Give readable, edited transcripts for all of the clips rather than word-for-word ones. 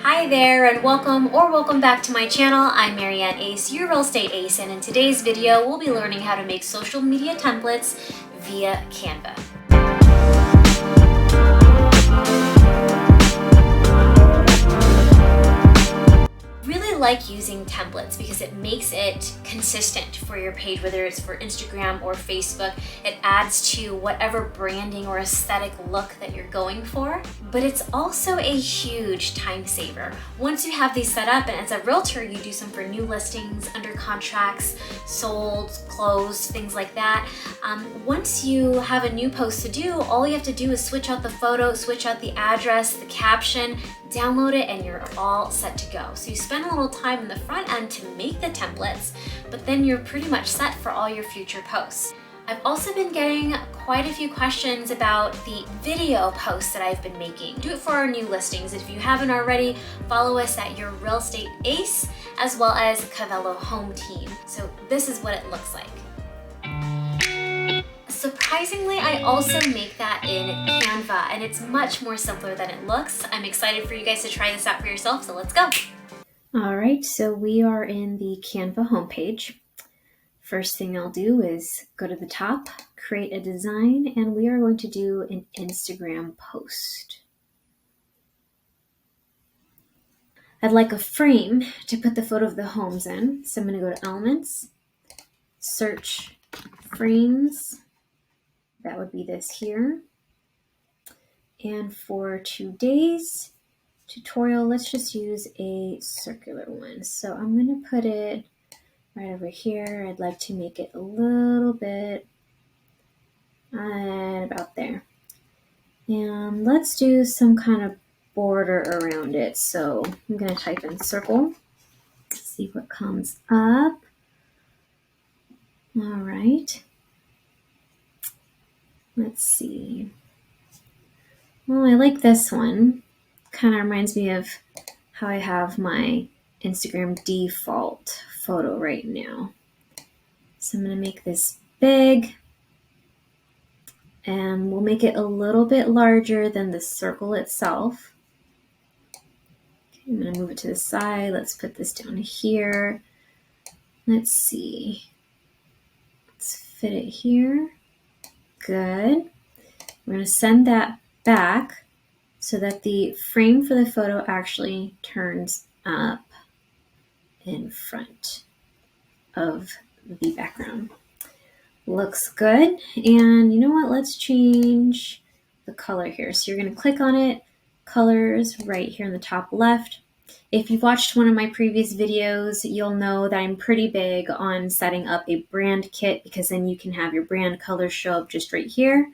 Hi there and welcome back to my channel. I'm Marianne Ace, your real estate ace, and in today's video we'll be learning how to make social media templates via Canva. Really like using templates because it makes it consistent for your page, whether it's for Instagram or Facebook. It adds to whatever branding or aesthetic look that you're going for, but it's also a huge time saver. Once you have these set up, and as a realtor, you do some for new listings, under contracts, sold, closed, things like that. Once you have a new post to do, all you have to do is switch out the photo, switch out the address, the caption, download it, and you're all set to go. So you spend a little time in the front end to make the templates, but then you're pretty much set for all your future posts. I've also been getting quite a few questions about the video posts that I've been making. Do it for our new listings. If you haven't already, follow us at Your Real Estate Ace, as well as Cavello Home Team. So this is what it looks like. Surprisingly, I also make that in Canva, and it's much more simpler than it looks. I'm excited for you guys to try this out for yourself, so let's go. All right, so we are in the Canva homepage. First thing I'll do is go to the top, create a design, and we are going to do an Instagram post. I'd like a frame to put the photo of the homes in, so I'm going to go to Elements, search frames. That would be this here. And for today's tutorial, let's just use a circular one. So I'm going to put it right over here. I'd like to make it a little bit about there. And let's do some kind of border around it. So I'm going to type in circle, see what comes up. All right. Let's see. Well, I like this one. Kind of reminds me of how I have my Instagram default photo right now. So I'm going to make this big, and we'll make it a little bit larger than the circle itself. Okay, I'm going to move it to the side. Let's put this down here. Let's see. Let's fit it here. Good. We're going to send that back so that the frame for the photo actually turns up in front of the background. Looks good. And you know what? Let's change the color here. So you're going to click on it, colors right here in the top left. If you've watched one of my previous videos, you'll know that I'm pretty big on setting up a brand kit, because then you can have your brand colors show up just right here.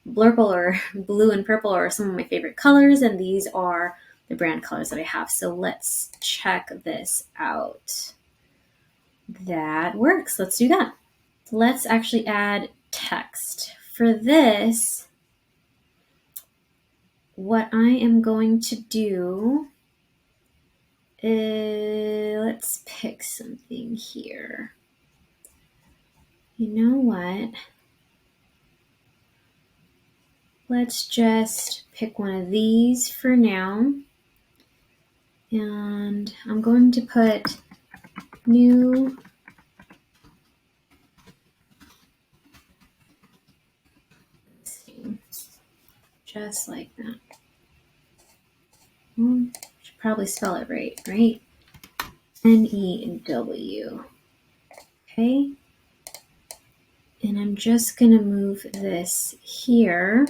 Blurple or blue and purple are some of my favorite colors, and these are the brand colors that I have. So let's check this out. That works. Let's do that. Let's actually add text. For this, what I am going to do is, let's pick something here. You know what? Let's just pick one of these for now. And I'm going to put new just like that. Should probably spell it right? N-E-W. Okay. And I'm just going to move this here.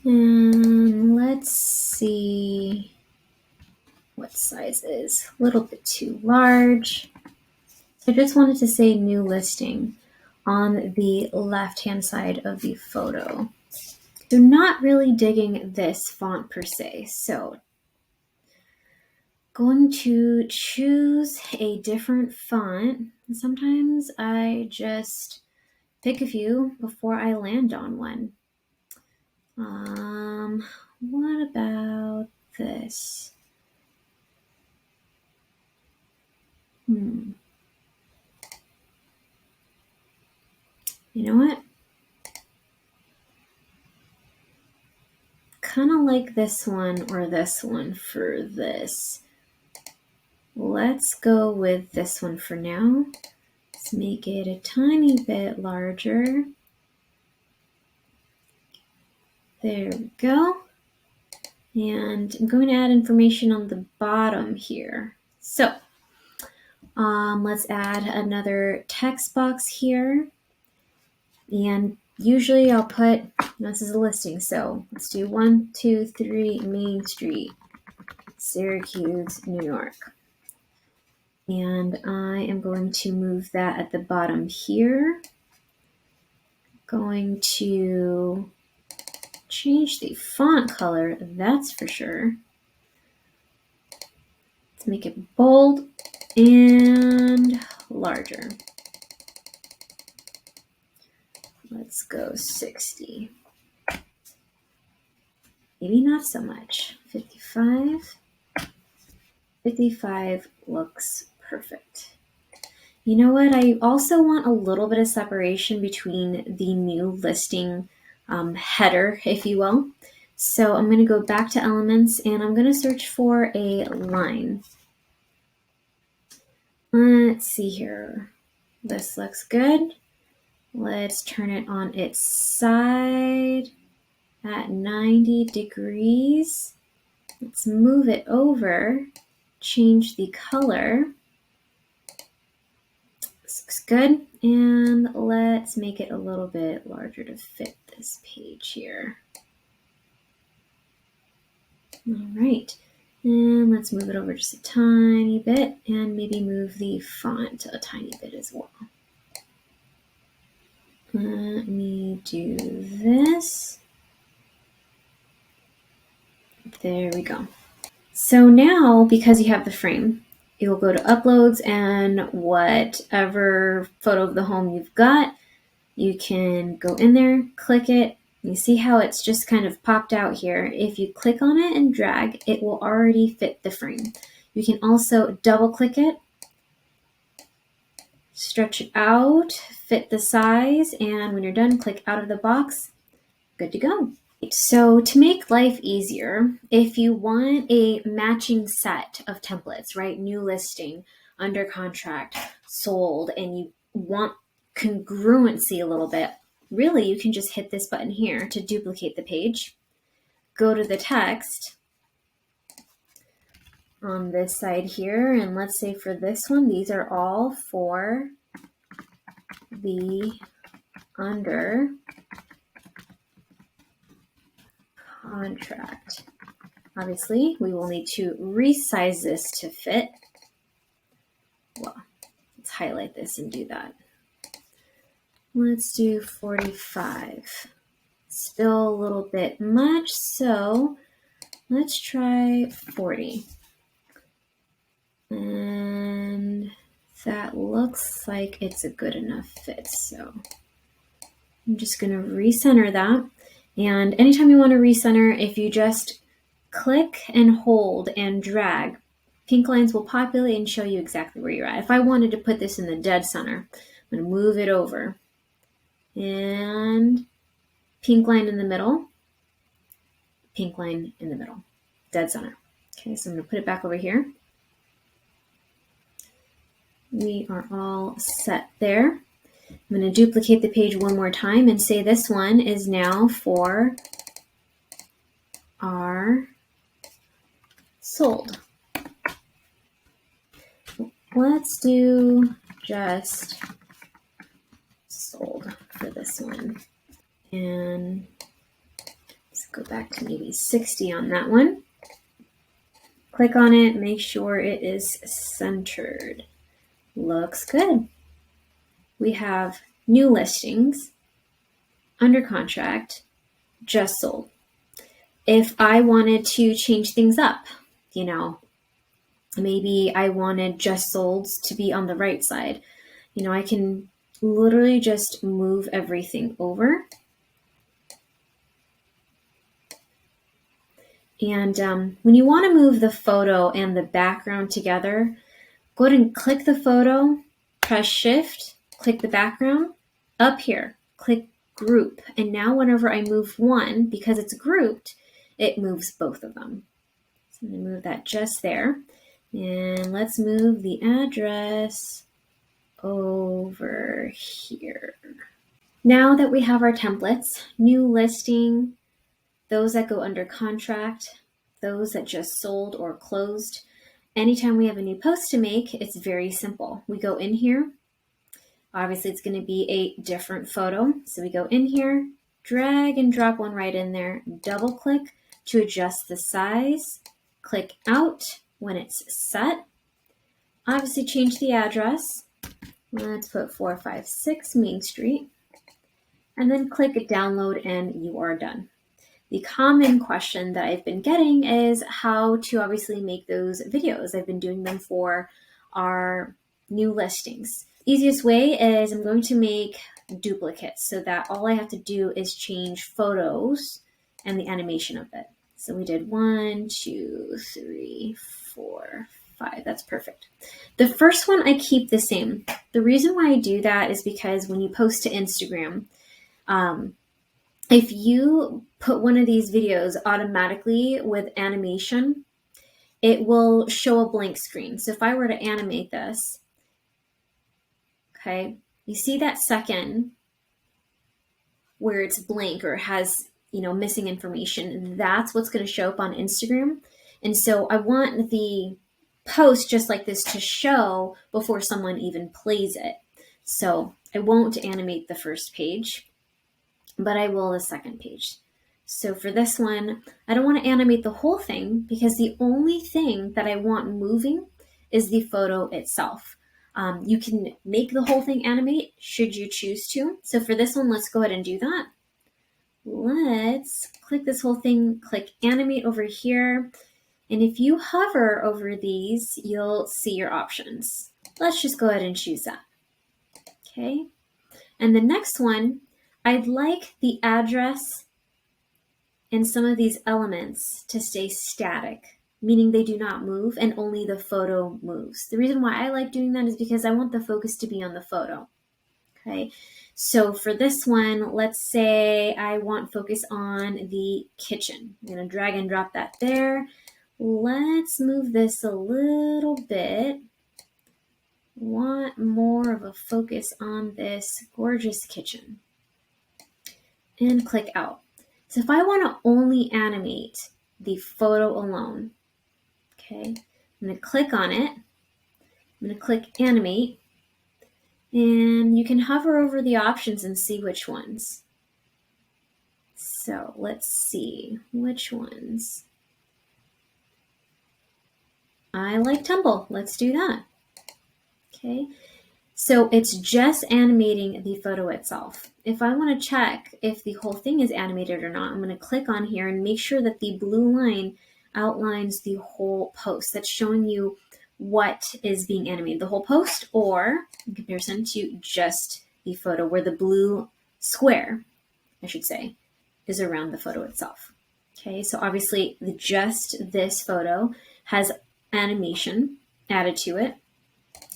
And let's see what size is. A little bit too large. So I just wanted to say new listing on the left-hand side of the photo. So not really digging this font per se. So going to choose a different font. Sometimes I just pick a few before I land on one. What about this? You know what? kind of like this one or this one for this. Let's go with this one for now. Let's make it a tiny bit larger. There we go. And I'm going to add information on the bottom here. So let's add another text box here. And usually I'll put, this is a listing, so let's do 123 Main Street, Syracuse, New York. And I am going to move that at the bottom here. Going to change the font color, that's for sure. Let's make it bold and larger. Let's go 60. Maybe not so much. 55. 55 looks perfect. You know what? I also want a little bit of separation between the new listing header, if you will. So I'm going to go back to Elements and I'm going to search for a line. Let's see here. This looks good. Let's turn it on its side at 90 degrees. Let's move it over, change the color. This looks good. And let's make it a little bit larger to fit this page here. All right. And let's move it over just a tiny bit and maybe move the font a tiny bit as well. Let me do this. There we go. So now, because you have the frame, you'll go to Uploads and whatever photo of the home you've got, you can go in there, click it. You see how it's just kind of popped out here. If you click on it and drag, it will already fit the frame. You can also double click it, stretch it out, fit the size, and when you're done, click out of the box, good to go. So to make life easier, if you want a matching set of templates, right? New listing, under contract, sold, and you want congruency a little bit, really you can just hit this button here to duplicate the page. Go to the text on this side here, and let's say for this one, these are all for the under contract. Obviously, we will need to resize this to fit. Well, let's highlight this and do that. Let's do 45. Still a little bit much, so let's try 40. And that looks like it's a good enough fit, so I'm just going to recenter that. And anytime you want to recenter, if you just click and hold and drag, pink lines will populate and show you exactly where you're at. If I wanted to put this in the dead center, I'm going to move it over. And pink line in the middle, pink line in the middle, dead center. Okay, so I'm going to put it back over here. We are all set there. I'm going to duplicate the page one more time and say this one is now for our sold. Let's do just sold for this one. And let's go back to maybe 60 on that one. Click on it, make sure it is centered. Looks good. We have new listings, under contract, just sold. If I wanted to change things up, you know, maybe I wanted just solds to be on the right side, you know, I can literally just move everything over. And when you want to move the photo and the background together, go ahead and click the photo, press Shift, click the background, up here, click Group. And now whenever I move one, because it's grouped, it moves both of them. So I'm going to move that just there. And let's move the address over here. Now that we have our templates, new listing, those that go under contract, those that just sold or closed, anytime we have a new post to make, it's very simple. We go in here. Obviously, it's going to be a different photo. So we go in here, drag and drop one right in there, double click to adjust the size, click out when it's set. Obviously, change the address. Let's put 456 Main Street. And then click download and you are done. The common question that I've been getting is how to obviously make those videos. I've been doing them for our new listings. Easiest way is I'm going to make duplicates so that all I have to do is change photos and the animation of it. So we did 1, 2, 3, 4, 5. That's perfect. The first one I keep the same. The reason why I do that is because when you post to Instagram, if you put one of these videos automatically with animation, it will show a blank screen. So if I were to animate this, okay, you see that second where it's blank or has, missing information, that's what's going to show up on Instagram. And so I want the post just like this to show before someone even plays it. So I won't animate the first page, but I will the second page. So for this one, I don't want to animate the whole thing because the only thing that I want moving is the photo itself. You can make the whole thing animate should you choose to. So for this one, let's go ahead and do that. Let's click this whole thing, click animate over here. And if you hover over these, you'll see your options. Let's just go ahead and choose that. Okay. And the next one, I'd like the address and some of these elements to stay static, meaning they do not move and only the photo moves. The reason why I like doing that is because I want the focus to be on the photo. Okay, so for this one, let's say I want focus on the kitchen. I'm going to drag and drop that there. Let's move this a little bit. Want more of a focus on this gorgeous kitchen. And click out. So if I want to only animate the photo alone, okay, I'm going to click on it. I'm going to click animate. And you can hover over the options and see which ones. So let's see which ones. I like tumble. Let's do that. Okay. So it's just animating the photo itself. If I want to check if the whole thing is animated or not, I'm going to click on here and make sure that the blue line outlines the whole post. That's showing you what is being animated, the whole post, or in comparison to just the photo, where the blue square, I should say, is around the photo itself. Okay, so obviously just this photo has animation added to it.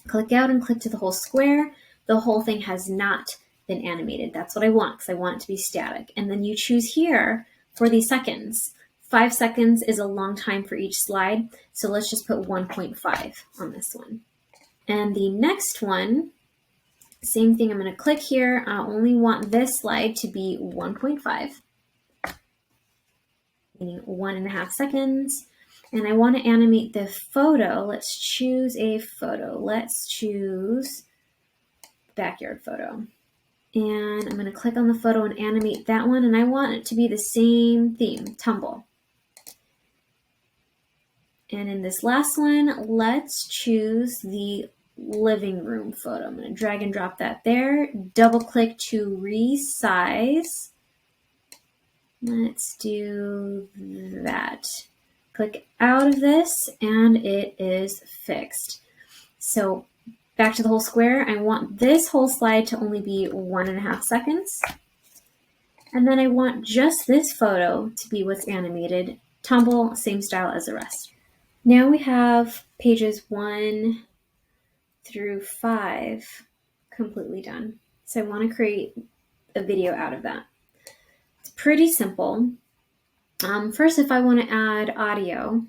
Click out and click to the whole square. The whole thing has not been animated. That's what I want because I want it to be static. And then you choose here for the seconds. 5 seconds is a long time for each slide. So let's just put 1.5 on this one. And the next one, same thing. I'm going to click here. I only want this slide to be 1.5, meaning 1.5 seconds. And I want to animate the photo. Let's choose a photo. Let's choose backyard photo. And I'm going to click on the photo and animate that one. And I want it to be the same theme, tumble. And in this last one, let's choose the living room photo. I'm going to drag and drop that there. Double click to resize. Let's do that. Click out of this and it is fixed. So back to the whole square. I want this whole slide to only be 1.5 seconds. And then I want just this photo to be what's animated. Tumble, same style as the rest. Now we have pages 1 through 5 completely done. So I want to create a video out of that. It's pretty simple. First, if I want to add audio,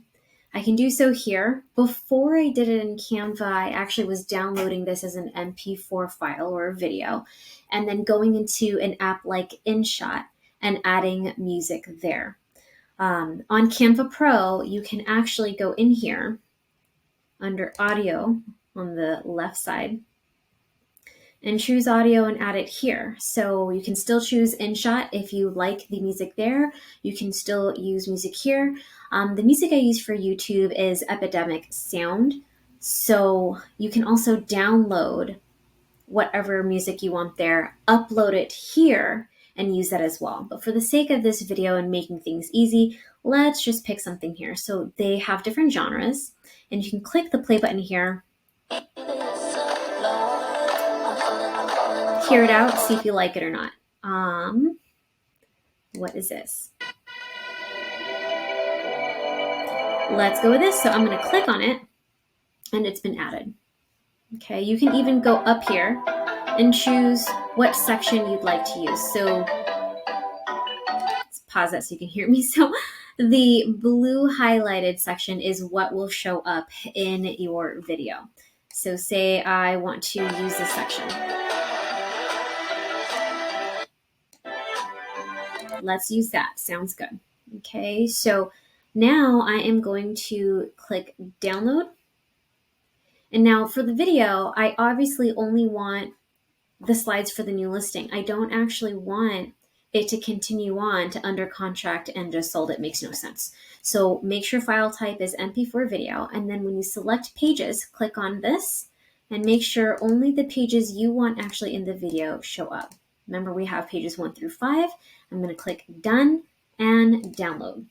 I can do so here. Before I did it in Canva, I actually was downloading this as an MP4 file or a video, and then going into an app like InShot and adding music there. On Canva Pro, you can actually go in here under audio on the left side and choose audio and add it here. So you can still choose InShot if you like the music there. You can still use music here. The music I use for YouTube is Epidemic Sound. So you can also download whatever music you want there, upload it here, and use that as well. But for the sake of this video and making things easy, let's just pick something here. So they have different genres, and you can click the play button here, hear it out, see if you like it or not. What is this? Let's go with this. So I'm going to click on it, and it's been added. Okay, you can even go up here and choose what section you'd like to use. So let's pause that so you can hear me. So the blue highlighted section is what will show up in your video. So say I want to use this section. Let's use that. Sounds good. Okay, so now I am going to click download. And now for the video, I obviously only want the slides for the new listing. I don't actually want it to continue on to under contract and just sold. It makes no sense. So make sure file type is MP4 video. And then when you select pages, click on this and make sure only the pages you want actually in the video show up. Remember, we have pages 1 through 5. I'm going to click done and download.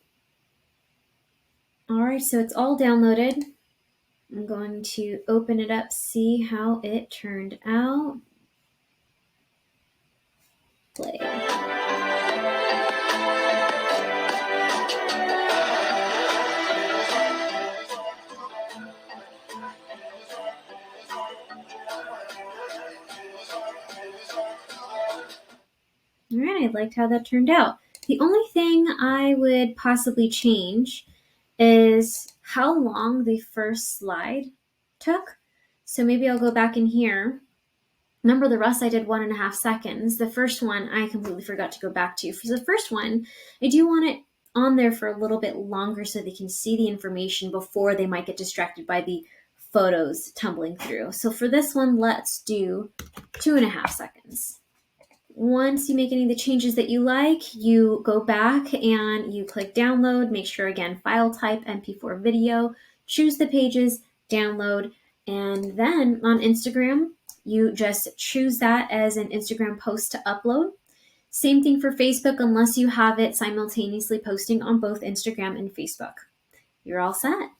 All right, so it's all downloaded. I'm going to open it up, see how it turned out. Play. All right, I liked how that turned out. The only thing I would possibly change is how long the first slide took. So maybe I'll go back in here. Remember, the rest I did 1.5 seconds. The first one I completely forgot to go back to. For the first one, I do want it on there for a little bit longer so they can see the information before they might get distracted by the photos tumbling through. So for this one, let's do 2.5 seconds. Once you make any of the changes that you like, you go back and you click download. Make sure, again, file type MP4 video, choose the pages, download, and then on Instagram, you just choose that as an Instagram post to upload. Same thing for Facebook, unless you have it simultaneously posting on both Instagram and Facebook. You're all set.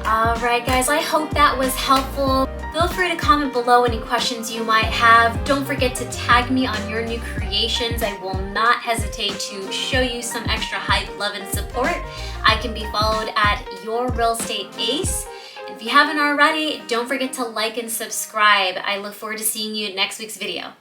Alright guys, I hope that was helpful. Feel free to comment below any questions you might have. Don't forget to tag me on your new creations. I will not hesitate to show you some extra hype, love, and support. I can be followed at Your Real Estate Ace. If you haven't already, don't forget to like and subscribe. I look forward to seeing you in next week's video.